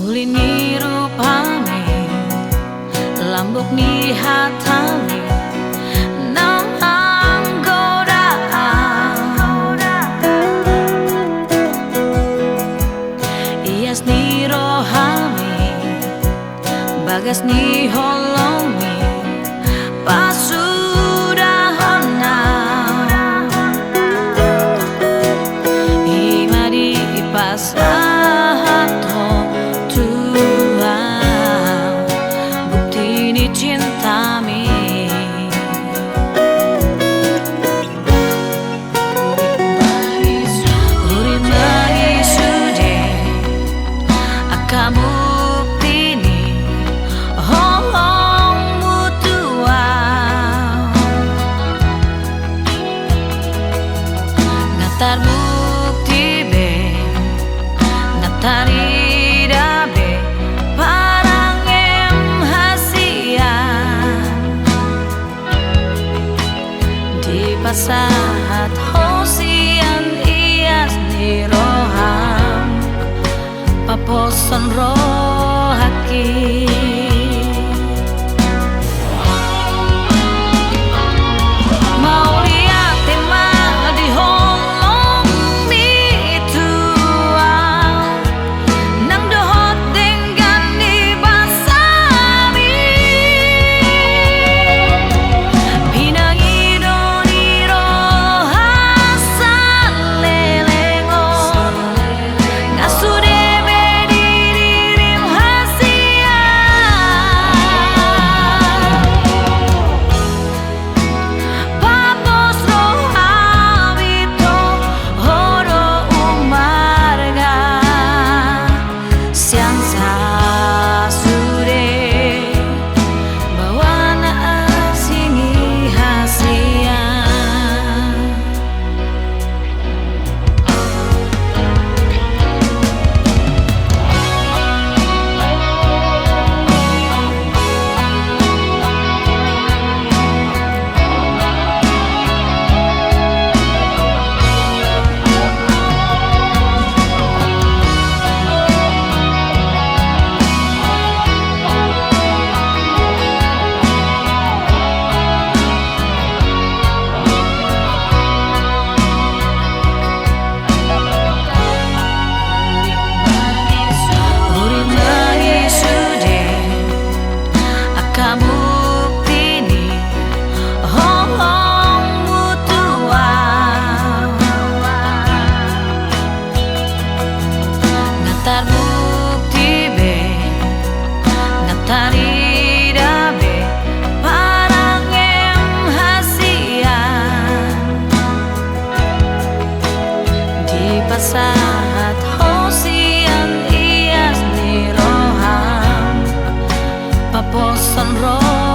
Ulini rupane lambuk ni hatane nang anggoda ias ni rohame bagas ni holongi pasudahana imadi pasato cinta-mi Uri sude akamu pini holong mutua ngatar bukti be ngatari dabe pasahat hosian ias ni roham paposan rohaki mau lihat tema di holong ni tua nang dohot dengan di basami pinangi bukti be ngatari dabe parang em hasian di pasahat hosian ias ni roham paposan roh